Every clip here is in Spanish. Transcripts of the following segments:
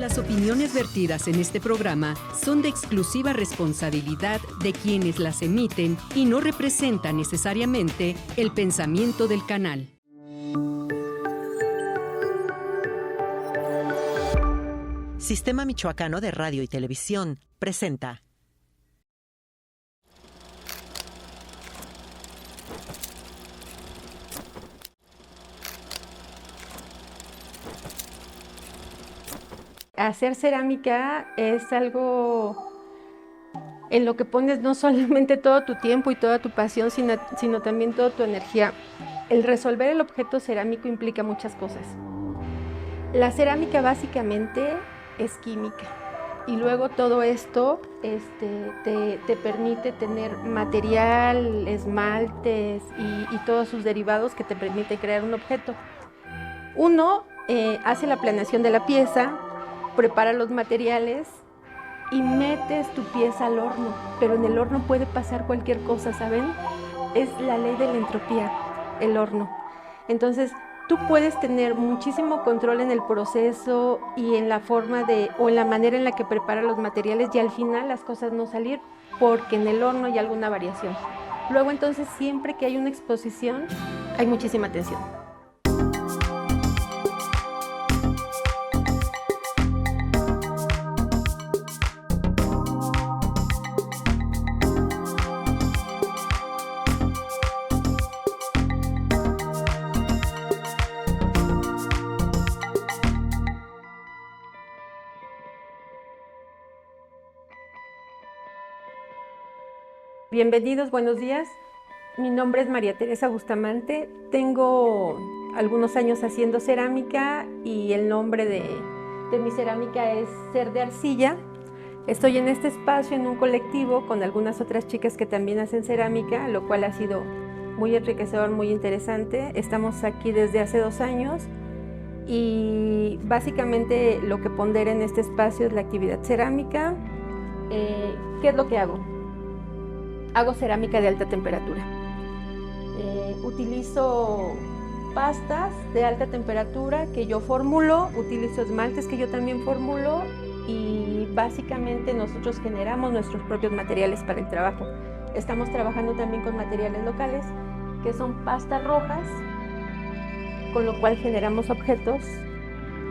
Las opiniones vertidas en este programa son de exclusiva responsabilidad de quienes las emiten y no representan necesariamente el pensamiento del canal. Sistema Michoacano de Radio y Televisión presenta Hacer cerámica es algo en lo que pones no solamente todo tu tiempo y toda tu pasión, sino también toda tu energía. El resolver el objeto cerámico implica muchas cosas. La cerámica básicamente es química y luego todo esto te permite tener material, esmaltes y todos sus derivados que te permiten crear un objeto. Uno hace la planeación de la pieza, prepara los materiales y metes tu pieza al horno, pero en el horno puede pasar cualquier cosa, ¿saben? Es la ley de la entropía, el horno. Entonces, tú puedes tener muchísimo control en el proceso y en la forma o en la manera en la que preparas los materiales y al final las cosas no salir porque en el horno hay alguna variación. Luego, entonces, siempre que hay una exposición, hay muchísima tensión. Bienvenidos, buenos días. Mi nombre es María Teresa Bustamante. Tengo algunos años haciendo cerámica y el nombre de mi cerámica es Ser de Arcilla. Estoy en este espacio en un colectivo con algunas otras chicas que también hacen cerámica, lo cual ha sido muy enriquecedor, muy interesante. Estamos aquí desde hace 2 años y básicamente lo que pondera en este espacio es la actividad cerámica. ¿Qué es lo que hago? Hago cerámica de alta temperatura. Utilizo pastas de alta temperatura que yo formulo, utilizo esmaltes que yo también formulo y básicamente nosotros generamos nuestros propios materiales para el trabajo. Estamos trabajando también con materiales locales que son pastas rojas, con lo cual generamos objetos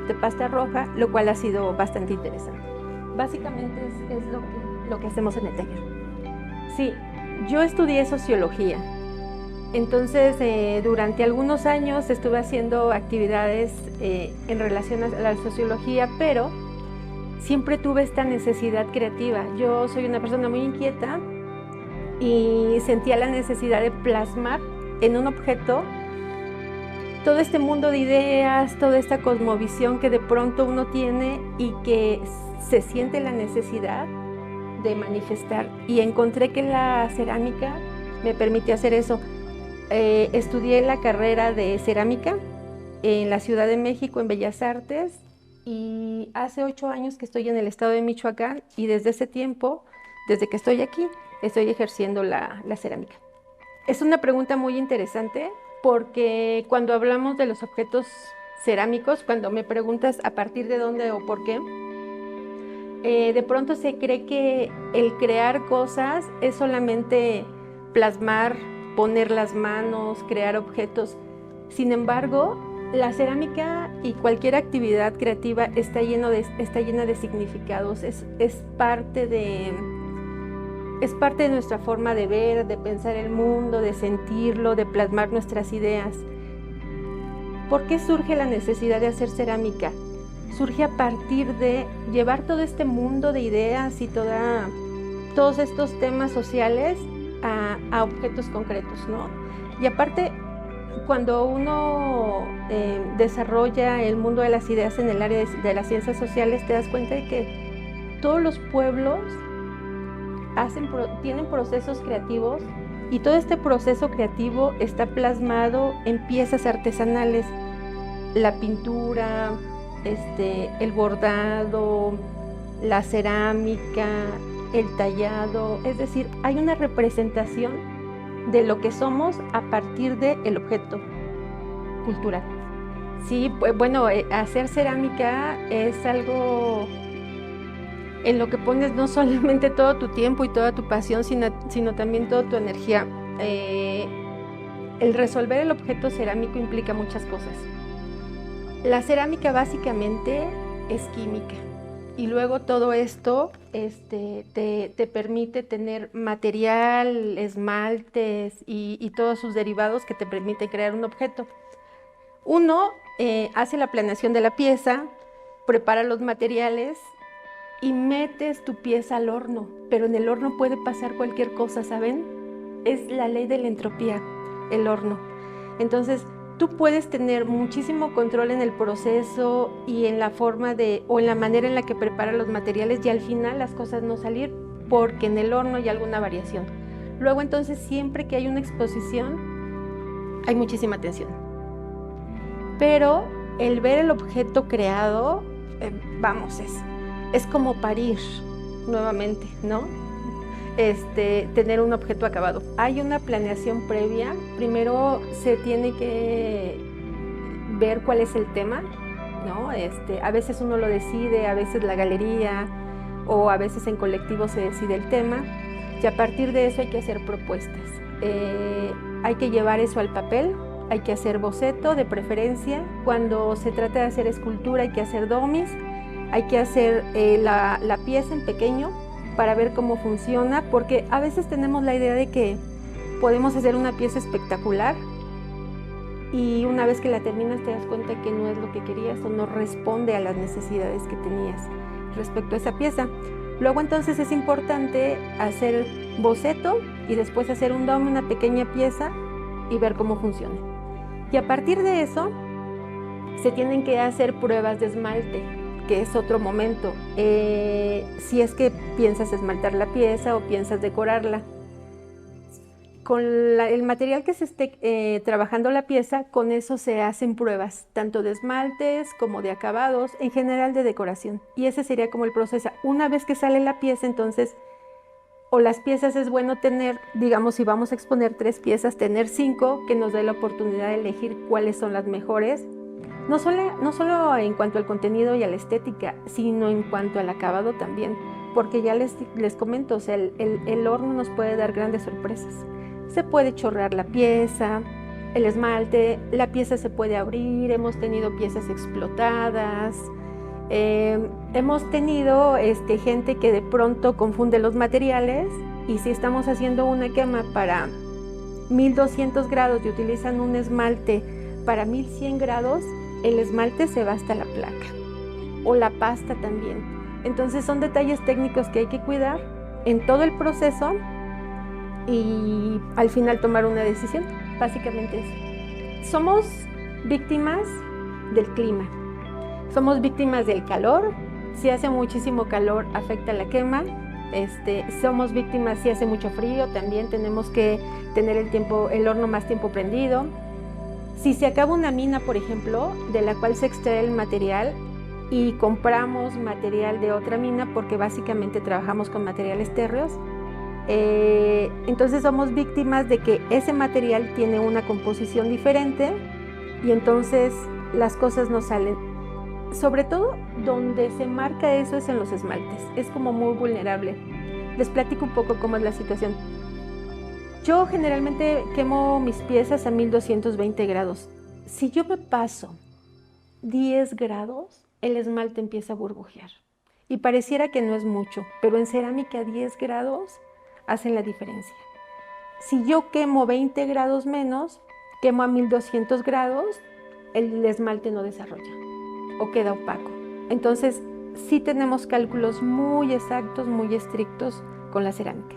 de pasta roja, lo cual ha sido bastante interesante. Básicamente es lo que hacemos en el taller. Sí, yo estudié sociología, entonces durante algunos años estuve haciendo actividades en relación a la sociología, pero siempre tuve esta necesidad creativa. Yo soy una persona muy inquieta y sentía la necesidad de plasmar en un objeto todo este mundo de ideas, toda esta cosmovisión que de pronto uno tiene y que se siente la necesidad de manifestar, y encontré que la cerámica me permite hacer eso. Estudié la carrera de cerámica en la Ciudad de México, en Bellas Artes, y hace 8 años que estoy en el estado de Michoacán y desde ese tiempo, desde que estoy aquí, estoy ejerciendo la cerámica. Es una pregunta muy interesante porque cuando hablamos de los objetos cerámicos, cuando me preguntas a partir de dónde o por qué, de pronto se cree que el crear cosas es solamente plasmar, poner las manos, crear objetos. Sin embargo, la cerámica y cualquier actividad creativa está llena de significados, es parte de nuestra forma de ver, de pensar el mundo, de sentirlo, de plasmar nuestras ideas. ¿Por qué surge la necesidad de hacer cerámica? Surge a partir de llevar todo este mundo de ideas y todos estos temas sociales a objetos concretos, ¿no? Y aparte, cuando uno desarrolla el mundo de las ideas en el área de las ciencias sociales, te das cuenta de que todos los pueblos tienen procesos creativos y todo este proceso creativo está plasmado en piezas artesanales. La pintura, el bordado, la cerámica, el tallado, es decir, hay una representación de lo que somos a partir del objeto cultural. Sí, pues bueno, hacer cerámica es algo en lo que pones no solamente todo tu tiempo y toda tu pasión, sino también toda tu energía. El resolver el objeto cerámico implica muchas cosas. La cerámica básicamente es química y luego todo esto te permite tener material, esmaltes y todos sus derivados que te permiten crear un objeto. Uno hace la planeación de la pieza, prepara los materiales y metes tu pieza al horno, pero en el horno puede pasar cualquier cosa, ¿saben? Es la ley de la entropía, el horno. Entonces, tú puedes tener muchísimo control en el proceso y en la forma o en la manera en la que preparas los materiales y al final las cosas no salir porque en el horno hay alguna variación. Luego, entonces, siempre que hay una exposición, hay muchísima tensión. Pero el ver el objeto creado, es como parir nuevamente, ¿no? Tener un objeto acabado. Hay una planeación previa. Primero se tiene que ver cuál es el tema, ¿no? A veces uno lo decide, a veces la galería o a veces en colectivo se decide el tema y a partir de eso hay que hacer propuestas. Hay que llevar eso al papel. Hay que hacer boceto de preferencia. Cuando se trata de hacer escultura hay que hacer domis, hay que hacer la pieza en pequeño para ver cómo funciona, porque a veces tenemos la idea de que podemos hacer una pieza espectacular y una vez que la terminas te das cuenta que no es lo que querías o no responde a las necesidades que tenías respecto a esa pieza. Luego entonces es importante hacer boceto y después hacer un domi, una pequeña pieza y ver cómo funciona. Y a partir de eso, se tienen que hacer pruebas de esmalte, que es otro momento. Si es que piensas esmaltar la pieza o piensas decorarla. Con el material que se esté trabajando la pieza, con eso se hacen pruebas, tanto de esmaltes como de acabados, en general de decoración. Y ese sería como el proceso. Una vez que sale la pieza, entonces, o las piezas es bueno tener, digamos, si vamos a exponer 3 piezas, tener 5, que nos dé la oportunidad de elegir cuáles son las mejores, no solo en cuanto al contenido y a la estética, sino en cuanto al acabado también, porque ya les comento, o sea, el horno nos puede dar grandes sorpresas. Se puede chorrear la pieza, el esmalte, la pieza se puede abrir, hemos tenido piezas explotadas. Hemos tenido gente que de pronto confunde los materiales y si estamos haciendo una quema para 1200 grados y utilizan un esmalte para 1100 grados, el esmalte se va hasta la placa o la pasta también. Entonces son detalles técnicos que hay que cuidar en todo el proceso y al final tomar una decisión. Básicamente eso. Somos víctimas del clima. Somos víctimas del calor. Si hace muchísimo calor, afecta la quema. Somos víctimas si hace mucho frío, también tenemos que tener el horno más tiempo prendido. Si se acaba una mina, por ejemplo, de la cual se extrae el material y compramos material de otra mina, porque básicamente trabajamos con materiales térreos, entonces somos víctimas de que ese material tiene una composición diferente y entonces las cosas no salen. Sobre todo donde se marca eso es en los esmaltes, es como muy vulnerable. Les platico un poco cómo es la situación. Yo generalmente quemo mis piezas a 1220 grados. Si yo me paso 10 grados, el esmalte empieza a burbujear. Y pareciera que no es mucho, pero en cerámica 10 grados hacen la diferencia. Si yo quemo 20 grados menos, quemo a 1200 grados, el esmalte no desarrolla o queda opaco. Entonces, sí tenemos cálculos muy exactos, muy estrictos con la cerámica.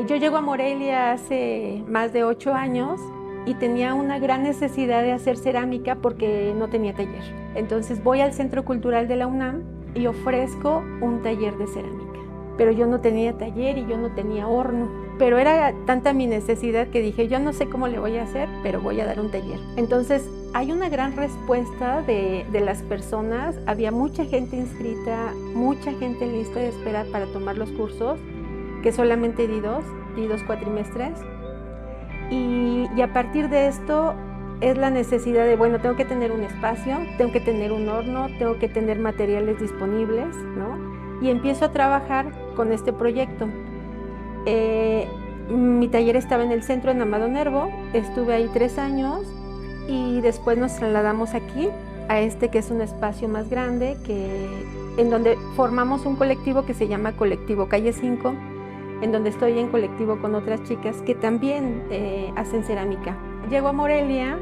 Yo llego a Morelia hace más de 8 años y tenía una gran necesidad de hacer cerámica porque no tenía taller. Entonces voy al Centro Cultural de la UNAM y ofrezco un taller de cerámica. Pero yo no tenía taller y yo no tenía horno. Pero era tanta mi necesidad que dije, yo no sé cómo le voy a hacer, pero voy a dar un taller. Entonces hay una gran respuesta de las personas. Había mucha gente inscrita, mucha gente en lista de espera para tomar los cursos, que solamente di dos cuatrimestres. Y a partir de esto es la necesidad de, bueno, tengo que tener un espacio, tengo que tener un horno, tengo que tener materiales disponibles, ¿no? Y empiezo a trabajar con este proyecto. Mi taller estaba en el centro, en Amado Nervo, estuve ahí 3 años y después nos trasladamos aquí, a este que es un espacio más grande, en donde formamos un colectivo que se llama Colectivo Calle 5, en donde estoy en colectivo con otras chicas que también hacen cerámica. Llego a Morelia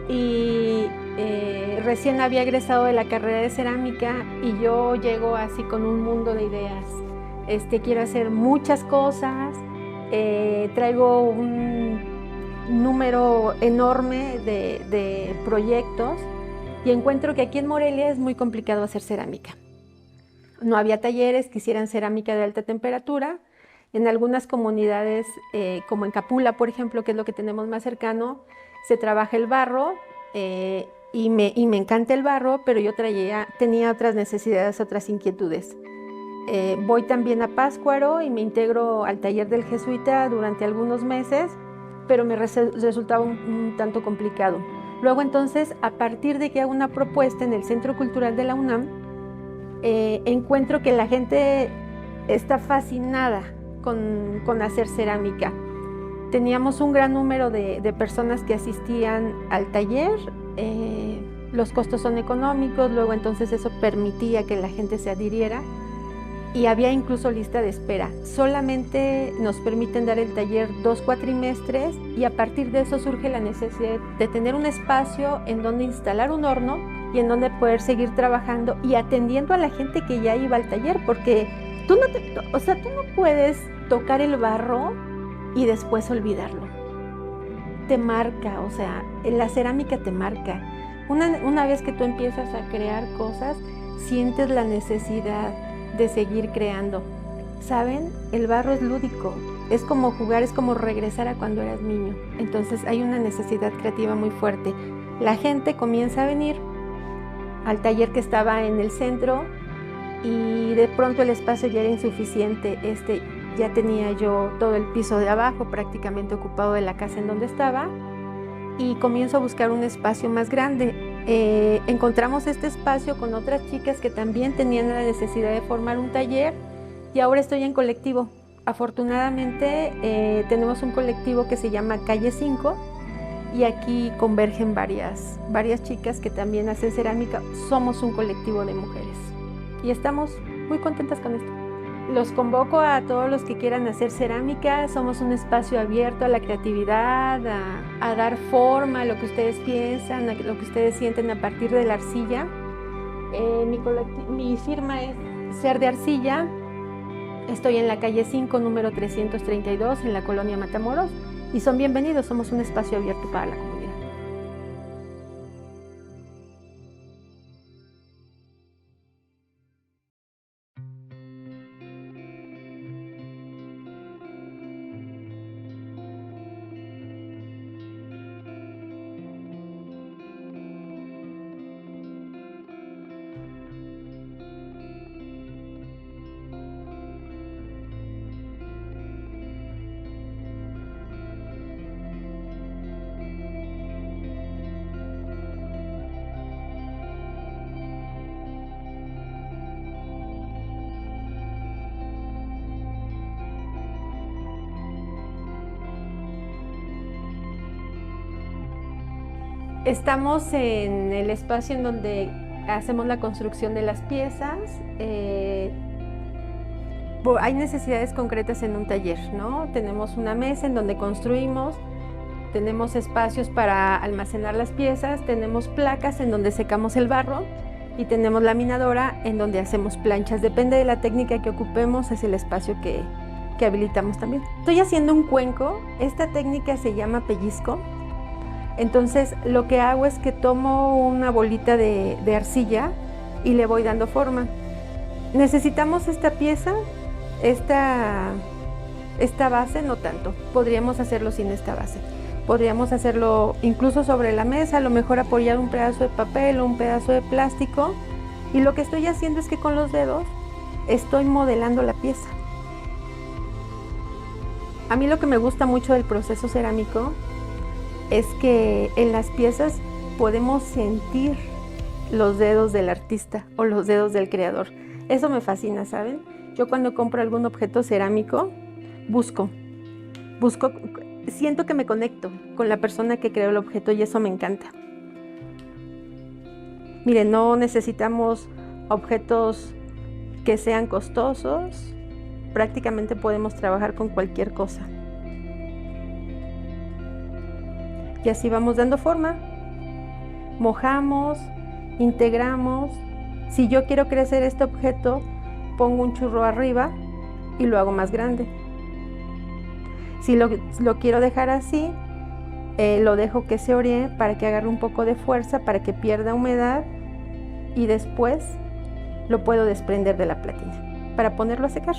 y recién había egresado de la carrera de cerámica y yo llego así con un mundo de ideas. Quiero hacer muchas cosas, traigo un número enorme de proyectos y encuentro que aquí en Morelia es muy complicado hacer cerámica. No había talleres que hicieran cerámica de alta temperatura. En algunas comunidades, como en Capula, por ejemplo, que es lo que tenemos más cercano, se trabaja el barro y me encanta el barro, pero yo tenía otras necesidades, otras inquietudes. Voy también a Pátzcuaro y me integro al taller del jesuita durante algunos meses, pero me resultaba un tanto complicado. Luego entonces, a partir de que hago una propuesta en el Centro Cultural de la UNAM, encuentro que la gente está fascinada con hacer cerámica. Teníamos un gran número de personas que asistían al taller, los costos son económicos, luego entonces eso permitía que la gente se adhiriera y había incluso lista de espera. Solamente nos permiten dar el taller 2 cuatrimestres y a partir de eso surge la necesidad de tener un espacio en donde instalar un horno y en donde poder seguir trabajando y atendiendo a la gente que ya iba al taller, porque tú no puedes tocar el barro y después olvidarlo. Te marca, o sea, la cerámica te marca. Una vez que tú empiezas a crear cosas, sientes la necesidad de seguir creando. ¿Saben? El barro es lúdico, es como jugar, es como regresar a cuando eras niño. Entonces hay una necesidad creativa muy fuerte. La gente comienza a venir al taller que estaba en el centro y de pronto el espacio ya era insuficiente. Ya tenía yo todo el piso de abajo prácticamente ocupado de la casa en donde estaba y comienzo a buscar un espacio más grande. Encontramos este espacio con otras chicas que también tenían la necesidad de formar un taller y ahora estoy en colectivo. Afortunadamente tenemos un colectivo que se llama Calle 5 y aquí convergen varias chicas que también hacen cerámica. Somos un colectivo de mujeres y estamos muy contentas con esto. Los convoco a todos los que quieran hacer cerámica. Somos un espacio abierto a la creatividad, a dar forma a lo que ustedes piensan, a lo que ustedes sienten a partir de la arcilla. Mi firma es Ser de Arcilla. Estoy en la calle 5, número 332, en la colonia Matamoros. Y son bienvenidos, somos un espacio abierto para la comunidad. Estamos en el espacio en donde hacemos la construcción de las piezas. Hay necesidades concretas en un taller, ¿no? Tenemos una mesa en donde construimos, tenemos espacios para almacenar las piezas, tenemos placas en donde secamos el barro y tenemos laminadora en donde hacemos planchas. Depende de la técnica que ocupemos, es el espacio que habilitamos también. Estoy haciendo un cuenco, esta técnica se llama pellizco. Entonces lo que hago es que tomo una bolita de arcilla y le voy dando forma. Necesitamos esta pieza, esta base no tanto, podríamos hacerlo sin esta base. Podríamos hacerlo incluso sobre la mesa, a lo mejor apoyar un pedazo de papel o un pedazo de plástico. Y lo que estoy haciendo es que con los dedos estoy modelando la pieza. A mí lo que me gusta mucho del proceso cerámico es que en las piezas podemos sentir los dedos del artista o los dedos del creador. Eso me fascina, ¿saben? Yo cuando compro algún objeto cerámico, busco, siento que me conecto con la persona que creó el objeto y eso me encanta. Miren, no necesitamos objetos que sean costosos, prácticamente podemos trabajar con cualquier cosa. Y así vamos dando forma, mojamos, integramos. Si yo quiero crecer este objeto, pongo un churro arriba y lo hago más grande. Si lo quiero dejar así, lo dejo que se oree para que agarre un poco de fuerza, para que pierda humedad y después lo puedo desprender de la platina para ponerlo a secar.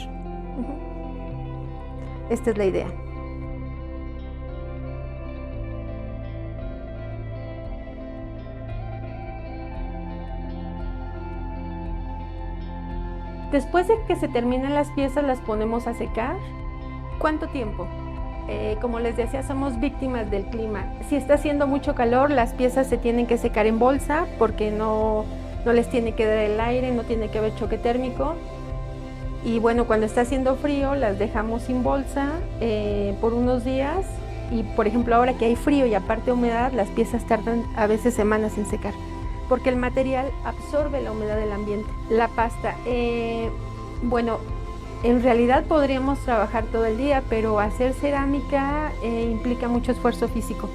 Esta es la idea. Después de que se terminan las piezas, las ponemos a secar. ¿Cuánto tiempo? Como les decía, somos víctimas del clima. Si está haciendo mucho calor, las piezas se tienen que secar en bolsa porque no les tiene que dar el aire, no tiene que haber choque térmico. Y bueno, cuando está haciendo frío, las dejamos sin bolsa por unos días. Y por ejemplo, ahora que hay frío y aparte humedad, las piezas tardan a veces semanas en secar, porque el material absorbe la humedad del ambiente. La pasta, bueno, en realidad podríamos trabajar todo el día, pero hacer cerámica implica mucho esfuerzo físico.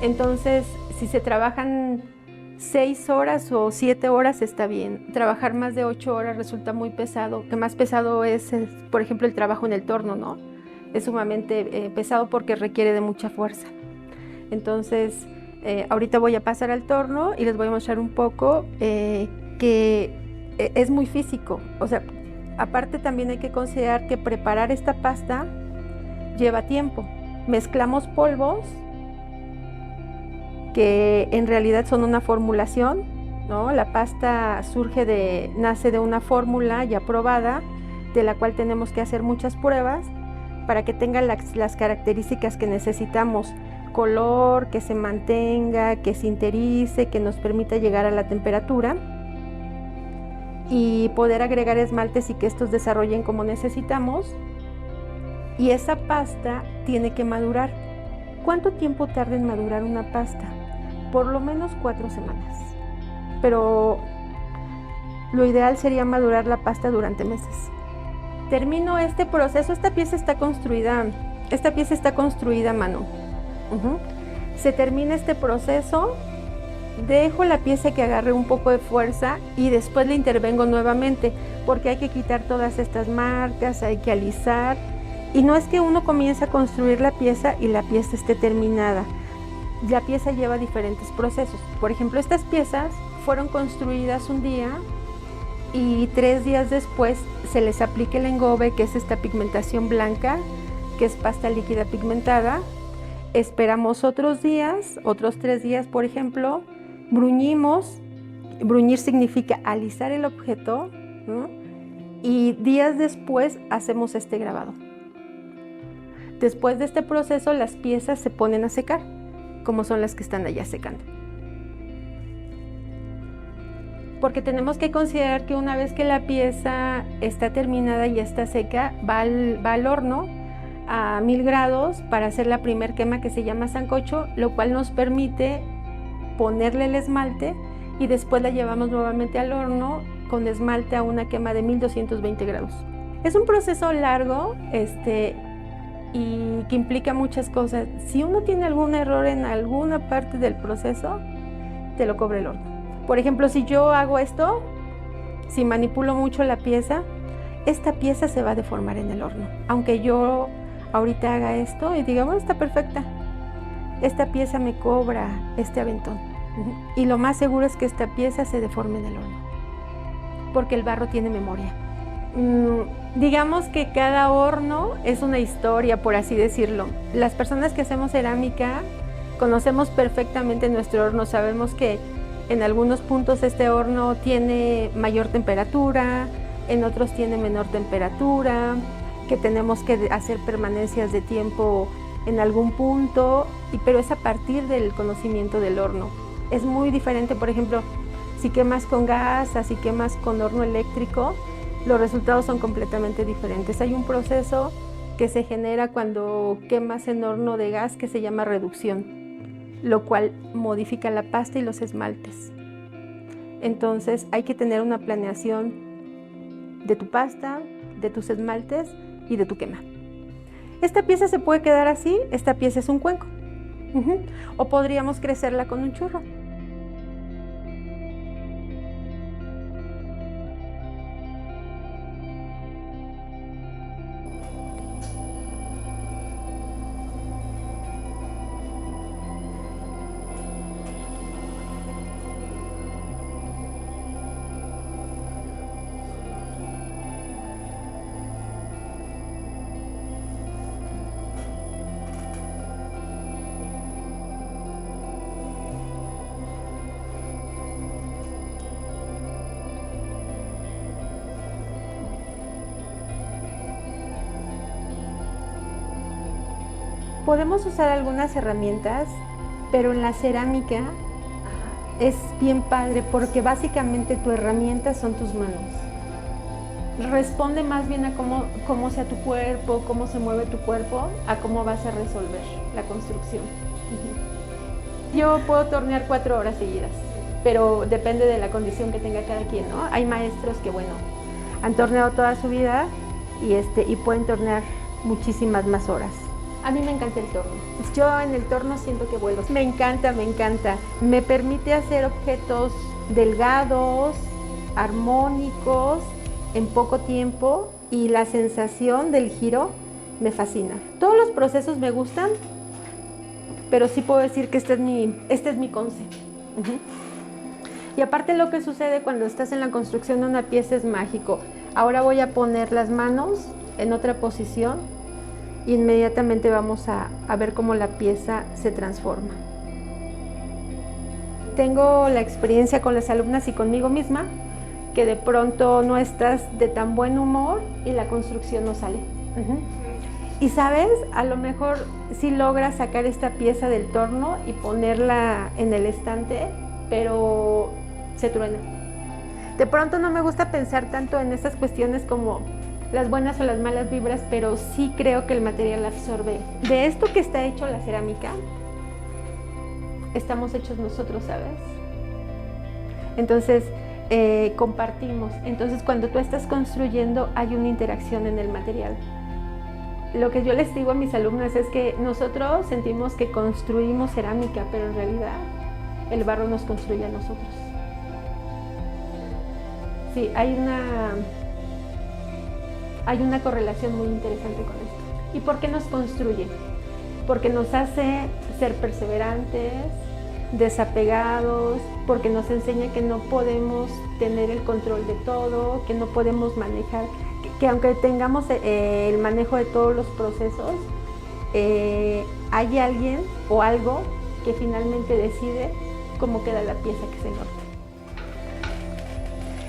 Entonces, si se trabajan 6 horas o 7 horas está bien. Trabajar más de 8 horas resulta muy pesado. Lo más pesado es, por ejemplo, el trabajo en el torno, ¿no? Es sumamente pesado porque requiere de mucha fuerza. Entonces, ahorita voy a pasar al torno y les voy a mostrar un poco que es muy físico. O sea, aparte también hay que considerar que preparar esta pasta lleva tiempo. Mezclamos polvos que en realidad son una formulación, ¿no? La pasta nace de una fórmula ya probada, de la cual tenemos que hacer muchas pruebas para que tenga las características que necesitamos. Color, que se mantenga, que se interice, que nos permita llegar a la temperatura y poder agregar esmaltes y que estos desarrollen como necesitamos. Y esa pasta tiene que madurar. ¿Cuánto tiempo tarda en madurar una pasta? Por lo menos 4 semanas. Pero lo ideal sería madurar la pasta durante meses. Termino este proceso. Esta pieza está construida a mano. Se termina este proceso, dejo la pieza que agarre un poco de fuerza y después le intervengo nuevamente porque hay que quitar todas estas marcas, hay que alisar. Y no es que uno comience a construir la pieza y la pieza esté terminada. La pieza lleva diferentes procesos. Por ejemplo, estas piezas fueron construidas un día y 3 días después se les aplica el engobe, que es esta pigmentación blanca, que es pasta líquida pigmentada. Esperamos otros 3 días, por ejemplo, bruñimos. Bruñir significa alisar el objeto, ¿no? Y días después hacemos este grabado. Después de este proceso, las piezas se ponen a secar, como son las que están allá secando. Porque tenemos que considerar que una vez que la pieza está terminada y está seca, va al horno a 1000 grados para hacer la primer quema, que se llama sancocho, lo cual nos permite ponerle el esmalte y después la llevamos nuevamente al horno con esmalte a una quema de 1220 grados. Es un proceso largo y que implica muchas cosas. Si uno tiene algún error en alguna parte del proceso, te lo cobra el horno. Por ejemplo, si yo hago esto, si manipulo mucho la pieza, esta pieza se va a deformar en el horno. Aunque yo ahorita haga esto y diga, bueno, está perfecta, esta pieza me cobra este aventón. Y lo más seguro es que esta pieza se deforme en el horno, porque el barro tiene memoria. Digamos que cada horno es una historia, por así decirlo. Las personas que hacemos cerámica conocemos perfectamente nuestro horno, sabemos que en algunos puntos este horno tiene mayor temperatura, en otros tiene menor temperatura, que tenemos que hacer permanencias de tiempo en algún punto, pero es a partir del conocimiento del horno. Es muy diferente, por ejemplo, si quemas con gas, si quemas con horno eléctrico, los resultados son completamente diferentes. Hay un proceso que se genera cuando quemas en horno de gas que se llama reducción, lo cual modifica la pasta y los esmaltes. Entonces hay que tener una planeación de tu pasta, de tus esmaltes y de tu quema. Esta pieza se puede quedar así, esta pieza es un cuenco. O podríamos crecerla con un churro. Podemos usar algunas herramientas, pero en la cerámica es bien padre porque básicamente tu herramienta son tus manos. Responde más bien a cómo sea tu cuerpo, cómo se mueve tu cuerpo, a cómo vas a resolver la construcción. Yo puedo tornear 4 horas seguidas, pero depende de la condición que tenga cada quien, ¿no? Hay maestros que, bueno, han torneado toda su vida y pueden tornear muchísimas más horas. A mí me encanta el torno. Yo en el torno siento que vuelo. Me encanta, me encanta. Me permite hacer objetos delgados, armónicos, en poco tiempo, y la sensación del giro me fascina. Todos los procesos me gustan, pero sí puedo decir que este es mi concepto. Y aparte lo que sucede cuando estás en la construcción de una pieza es mágico. Ahora voy a poner las manos en otra posición. Inmediatamente vamos a ver cómo la pieza se transforma. Tengo la experiencia con las alumnas y conmigo misma, que de pronto no estás de tan buen humor y la construcción no sale. Y sabes, a lo mejor sí logras sacar esta pieza del torno y ponerla en el estante, pero se truena. De pronto no me gusta pensar tanto en estas cuestiones como las buenas o las malas vibras, pero sí creo que el material absorbe. De esto que está hecho la cerámica, estamos hechos nosotros, ¿sabes? Entonces, compartimos. Entonces, cuando tú estás construyendo, hay una interacción en el material. Lo que yo les digo a mis alumnas es que nosotros sentimos que construimos cerámica, pero en realidad el barro nos construye a nosotros. Sí, hay una correlación muy interesante con esto. ¿Y por qué nos construye? Porque nos hace ser perseverantes, desapegados, porque nos enseña que no podemos tener el control de todo, que no podemos manejar, que aunque tengamos el manejo de todos los procesos, hay alguien o algo que finalmente decide cómo queda la pieza que se corta.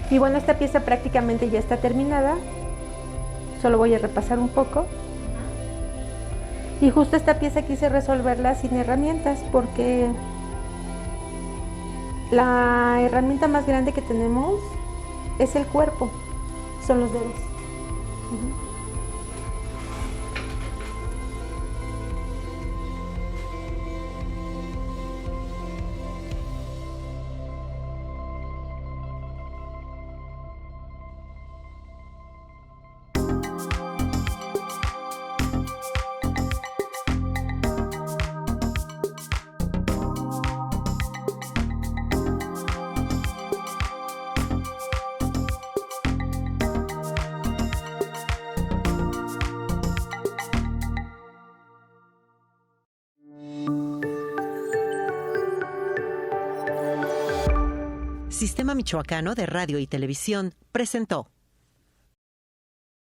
Y bueno, esta pieza prácticamente ya está terminada. Solo voy a repasar un poco. Y justo esta pieza quise resolverla sin herramientas porque la herramienta más grande que tenemos es el cuerpo, son los dedos. Sistema Michoacano de Radio y Televisión presentó